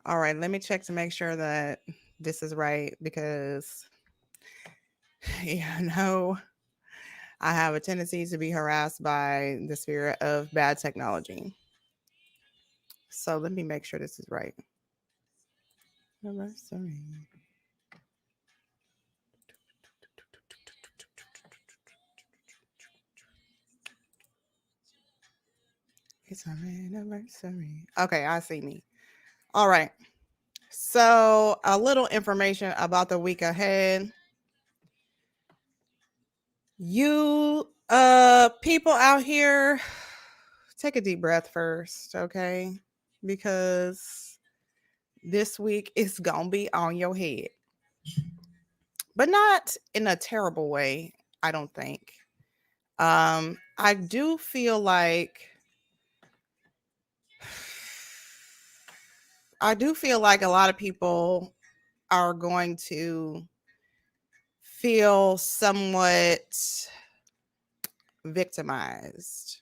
All right, let me check to make sure that this is right because no, I have a tendency to be harassed by the spirit of bad technology. So let me make sure this is right. Anniversary. It's our anniversary. Okay, I see me. All right. So, a little information about the week ahead. You people out here, take a deep breath first, okay? Because this week is going to be on your head. But not in a terrible way, I don't think. I do feel like a lot of people are going to feel somewhat victimized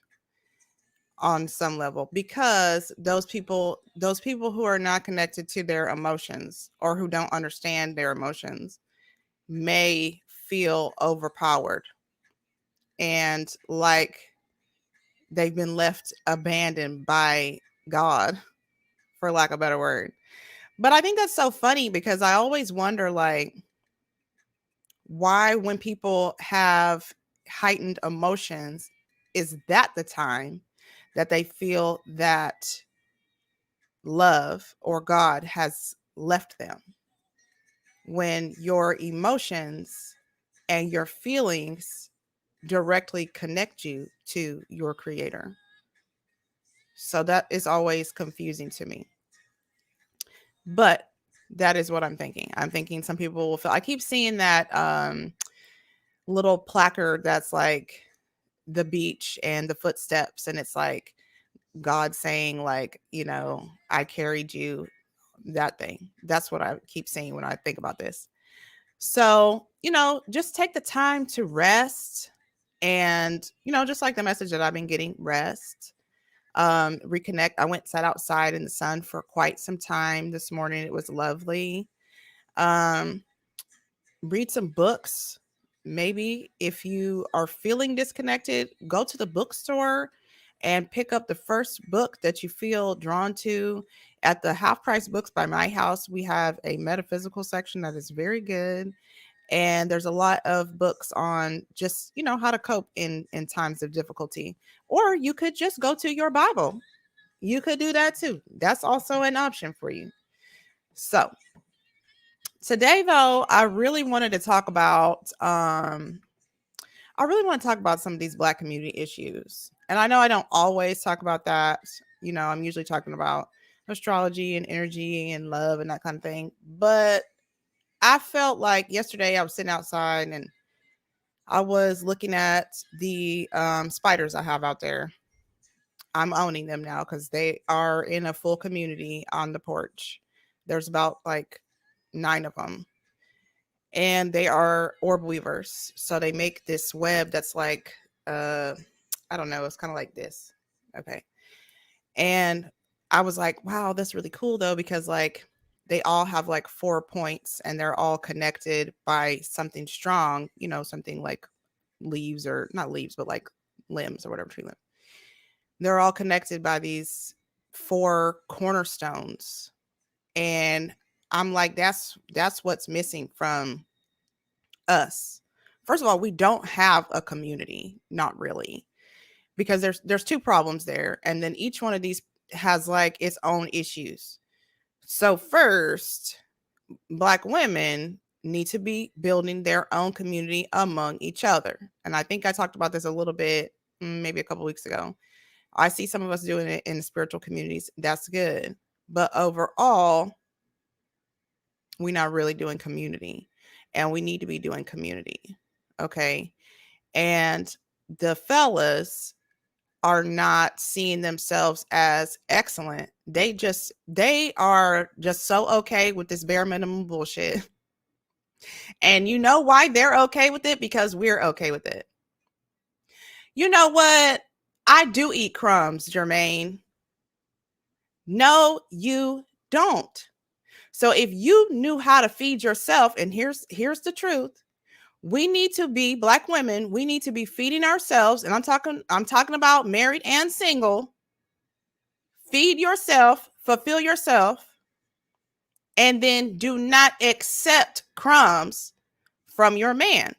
on some level because those people who are not connected to their emotions or who don't understand their emotions may feel overpowered and like they've been left abandoned by God, for lack of a better word. But I think that's so funny because I always wonder, like, why, when people have heightened emotions, is that the time that they feel that love or God has left them? When your emotions and your feelings directly connect you to your creator. So that is always confusing to me. But that is what I'm thinking. I'm thinking some people will feel, I keep seeing that little placard that's like the beach and the footsteps, and it's like God saying, like, I carried you, that thing. That's what I keep saying when I think about this. So, just take the time to rest and, just like the message that I've been getting, rest, reconnect. I went, sat outside in the sun for quite some time this morning. It was lovely. Um, Read some books. Maybe if you are feeling disconnected, go to the bookstore and pick up the first book that you feel drawn to. At the Half Price Books by my house, we have a metaphysical section that is very good. And there's a lot of books on just, how to cope in times of difficulty. Or you could just go to your Bible. You could do that too. That's also an option for you. So, today though, I really want to talk about some of these Black community issues. And I know I don't always talk about that. I'm usually talking about astrology and energy and love and that kind of thing. But I felt like yesterday I was sitting outside and I was looking at the spiders I have out there. I'm owning them now because they are in a full community on the porch. There's about like 9 of them, and they are orb weavers. So they make this web that's like, uh, I don't know, it's kind of like this. Okay. And I was like, wow, that's really cool though, because like they all have like 4 points and they're all connected by something strong, something like leaves, or not leaves, but like limbs or whatever, tree limb. They're all connected by these 4 cornerstones. And I'm like, that's what's missing from us. First of all, we don't have a community, not really, because there's 2 problems there, and then each one of these has like its own issues. So first, Black women need to be building their own community among each other. And I think I talked about this a little bit, maybe a couple weeks ago. I see some of us doing it in the spiritual communities. That's good. But overall, we're not really doing community, and we need to be doing community. Okay. And the fellas are not seeing themselves as excellent. They are just so okay with this bare minimum bullshit. And you know why they're okay with it? Because we're okay with it. You know what? I do eat crumbs, Jermaine. No, you don't. So if you knew how to feed yourself, and here's the truth, we need to be, Black women, we need to be feeding ourselves, and I'm talking about married and single. Feed yourself, fulfill yourself, and then do not accept crumbs from your man.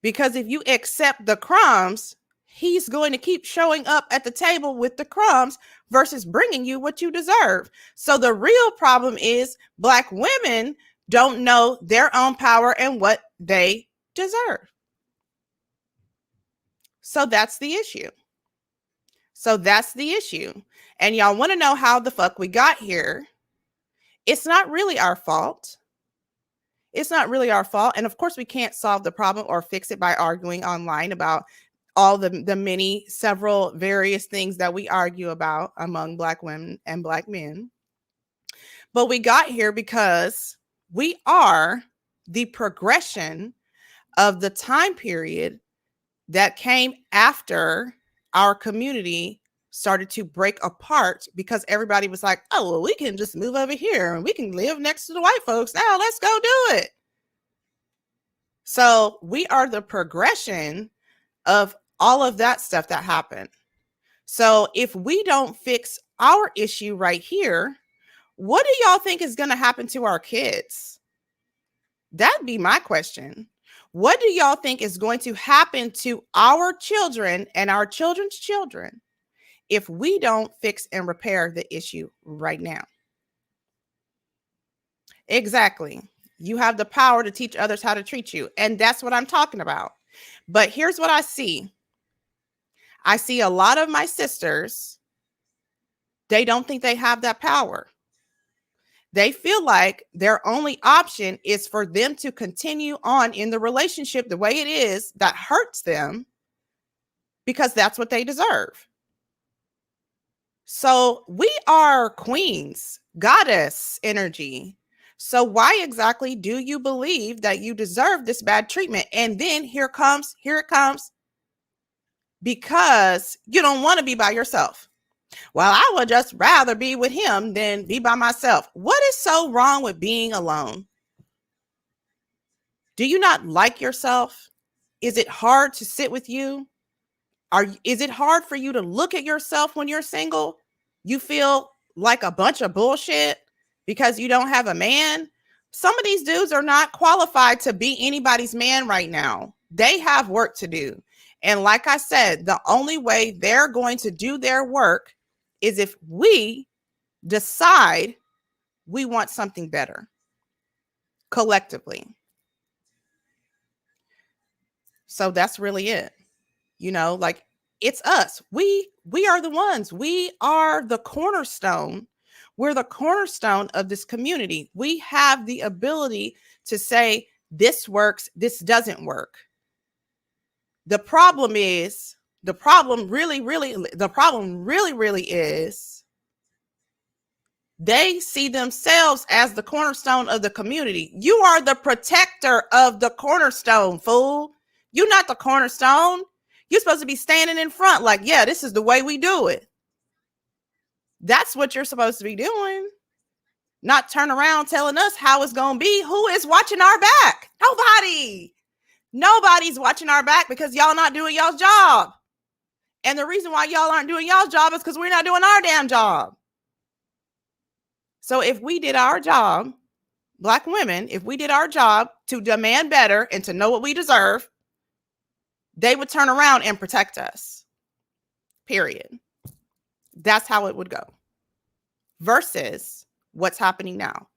Because if you accept the crumbs, he's going to keep showing up at the table with the crumbs versus bringing you what you deserve. So the real problem is Black women don't know their own power and what they deserve. So that's the issue. And y'all want to know how the fuck we got here? It's not really our fault. And of course, we can't solve the problem or fix it by arguing online about all the several various things that we argue about among Black women and Black men. But we got here because we are the progression of the time period that came after our community started to break apart, because everybody was like, oh, well, we can just move over here and we can live next to the white folks now. Let's go do it. So we are the progression of all of that stuff that happened. So if we don't fix our issue right here, what do y'all think is going to happen to our kids? That'd be my question. What do y'all think is going to happen to our children and our children's children if we don't fix and repair the issue right now? Exactly. You have the power to teach others how to treat you. And that's what I'm talking about. But here's what I see. I see a lot of my sisters, they don't think they have that power. They feel like their only option is for them to continue on in the relationship the way it is that hurts them, because that's what they deserve. So we are queens, goddess energy. So why exactly do you believe that you deserve this bad treatment? And then here it comes, because you don't want to be by yourself. Well, I would just rather be with him than be by myself. What is so wrong with being alone? Do you not like yourself? Is it hard to sit with you? Is it hard for you to look at yourself when you're single? You feel like a bunch of bullshit because you don't have a man? Some of these dudes are not qualified to be anybody's man right now. They have work to do. And like I said, the only way they're going to do their work is if we decide we want something better collectively. So that's really it. You know, like, it's us. We are the ones. We are the cornerstone. We're the cornerstone of this community. We have the ability to say, this works, this doesn't work. The problem really is they see themselves as the cornerstone of the community. You are the protector of the cornerstone, fool. You're not the cornerstone. You're supposed to be standing in front like, yeah, this is the way we do it. That's what you're supposed to be doing. Not turn around telling us how it's going to be. Who is watching our back? Nobody. Nobody's watching our back because y'all not doing y'all's job. And the reason why y'all aren't doing y'all's job is because we're not doing our damn job. So if we did our job, Black women, if we did our job to demand better and to know what we deserve, they would turn around and protect us. Period. That's how it would go. Versus what's happening now.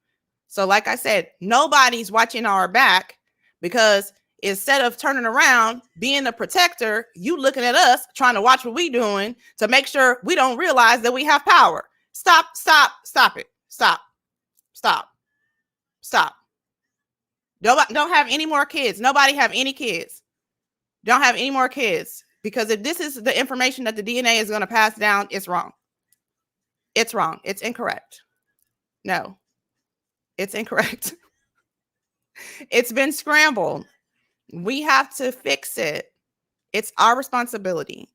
So like I said, nobody's watching our back, because instead of turning around, being the protector, you looking at us, trying to watch what we doing to make sure we don't realize that we have power. Stop it. Stop. Don't have any more kids. Nobody have any kids. Don't have any more kids. Because if this is the information that the DNA is going to pass down, it's wrong. It's wrong. It's incorrect. No, it's incorrect. It's been scrambled. We have to fix it. It's our responsibility.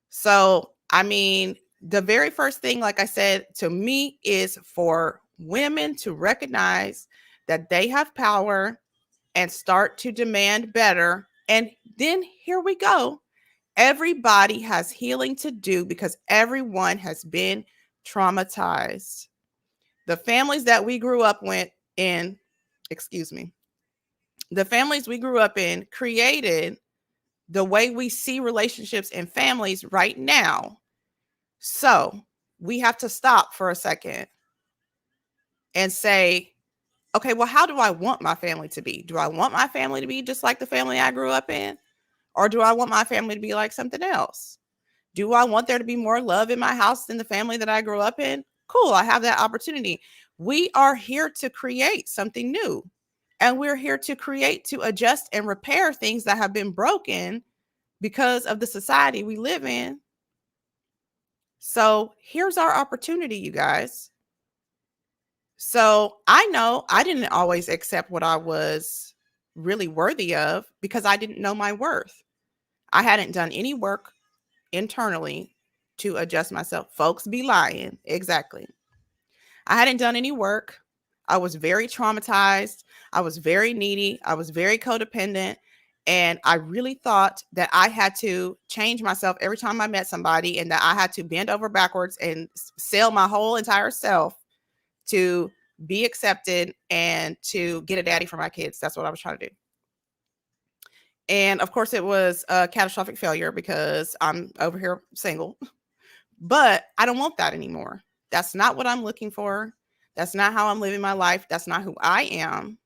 So, I mean, the very first thing, like I said, to me, is for women to recognize that they have power and start to demand better. And then here we go. Everybody has healing to do because everyone has been traumatized. The families that we grew up in, the families we grew up in created the way we see relationships and families right now. So we have to stop for a second and say, okay, well, how do I want my family to be? Do I want my family to be just like the family I grew up in? Or do I want my family to be like something else? Do I want there to be more love in my house than the family that I grew up in? Cool, I have that opportunity. We are here to create something new. And we're here to create, to adjust and repair things that have been broken because of the society we live in. So here's our opportunity, you guys. So I know I didn't always accept what I was really worthy of because I didn't know my worth. I hadn't done any work internally to adjust myself. Folks be lying. Exactly. I hadn't done any work. I was very traumatized. I was very needy. I was very codependent. And I really thought that I had to change myself every time I met somebody and that I had to bend over backwards and sell my whole entire self to be accepted and to get a daddy for my kids. That's what I was trying to do. And of course, it was a catastrophic failure because I'm over here single. But I don't want that anymore. That's not what I'm looking for. That's not how I'm living my life. That's not who I am.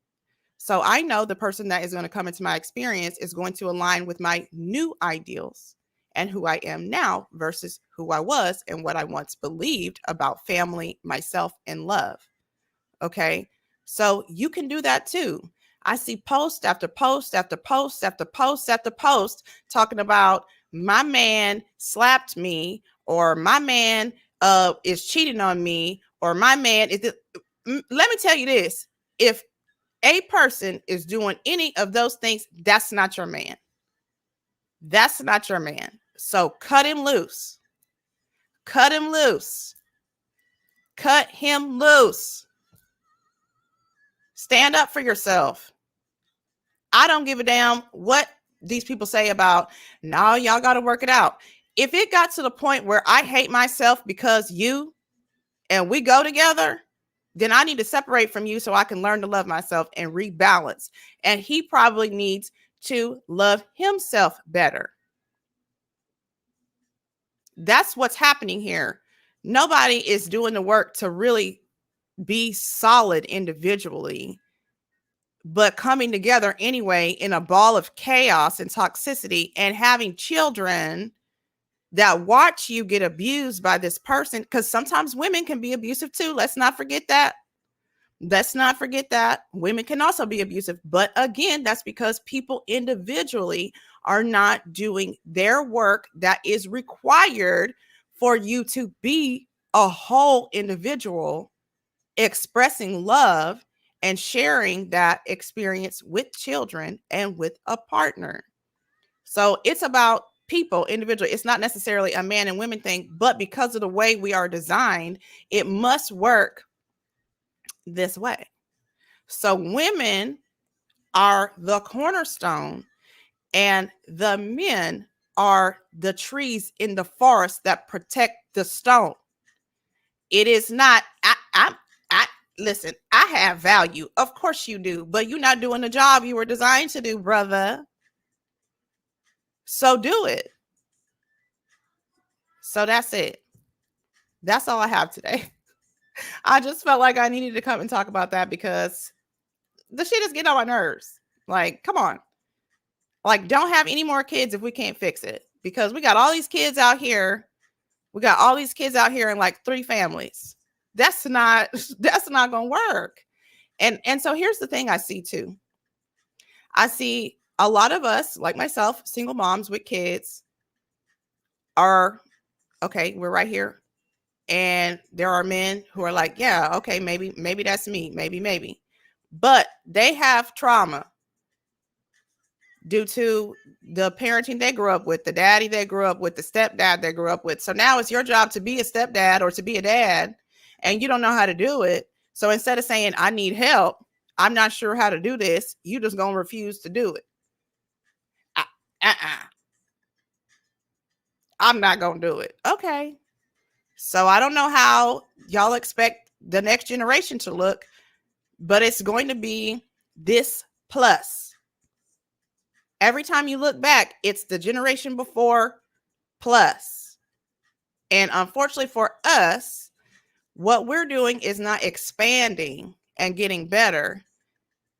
So I know the person that is going to come into my experience is going to align with my new ideals and who I am now versus who I was and what I once believed about family, myself, and love. Okay. So you can do that too. I see post after post after post after post after post talking about my man slapped me, or my man is cheating on me, or my man is. Let me tell you this: if a person is doing any of those things, that's not your man. That's not your man. So cut him loose. Cut him loose. Cut him loose. Stand up for yourself. I don't give a damn what these people say about, no, y'all got to work it out. If it got to the point where I hate myself because you and we go together, then I need to separate from you so I can learn to love myself and rebalance. And he probably needs to love himself better. That's what's happening here. Nobody is doing the work to really be solid individually, but coming together anyway in a ball of chaos and toxicity and having children that watch you get abused by this person. Because sometimes women can be abusive too. Let's not forget that. Let's not forget that women can also be abusive. But again, that's because people individually are not doing their work that is required for you to be a whole individual expressing love and sharing that experience with children and with a partner. So it's about people individually. It's not necessarily a man and women thing, but because of the way we are designed, it must work this way. So women are the cornerstone and the men are the trees in the forest that protect the stone. It is not, listen, I have value. Of course you do, but you're not doing the job you were designed to do, brother. So do it. So that's it. That's all I have today. I just felt like I needed to come and talk about that because the shit is getting on my nerves. Like, come on. Like, don't have any more kids if we can't fix it, because we got all these kids out here. We got all these kids out here in like 3 families. That's not going to work. And so here's the thing I see too. I see a lot of us, like myself, single moms with kids, are okay. We're right here. And there are men who are like, yeah, okay, maybe that's me. Maybe. But they have trauma due to the parenting they grew up with, the daddy they grew up with, the stepdad they grew up with. So now it's your job to be a stepdad or to be a dad, and you don't know how to do it. So instead of saying, I need help, I'm not sure how to do this, you just gonna refuse to do it. I'm not gonna do it. Okay. So I don't know how y'all expect the next generation to look, but it's going to be this plus. Every time you look back, it's the generation before plus. And unfortunately for us, what we're doing is not expanding and getting better.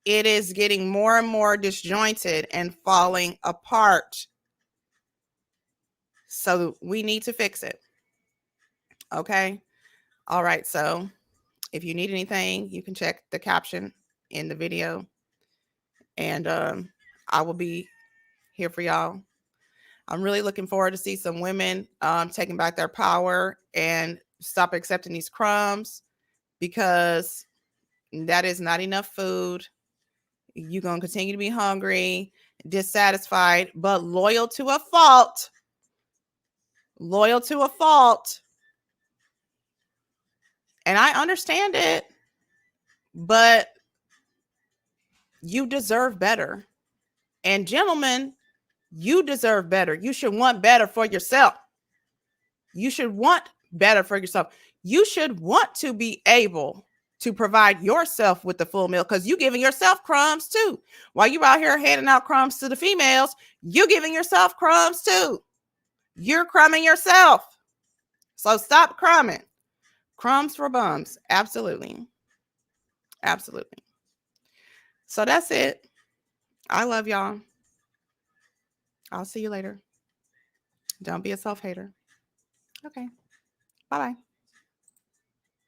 It is getting more and more disjointed and falling apart. So we need to fix it. Okay. All right. So if you need anything, you can check the caption in the video. And I will be here for y'all. I'm really looking forward to see some women taking back their power and stop accepting these crumbs, because that is not enough food. You're going to continue to be hungry, dissatisfied, but loyal to a fault. Loyal to a fault. And I understand it, but you deserve better. And gentlemen, you deserve better. You should want better for yourself. You should want better for yourself. You should want to be able to provide yourself with the full meal, because you giving yourself crumbs too. While you out here handing out crumbs to the females, you giving yourself crumbs too. You're crumbing yourself. So stop crumbing. Crumbs for bums. Absolutely. Absolutely. So that's it. I love y'all. I'll see you later. Don't be a self-hater. Okay. Bye-bye.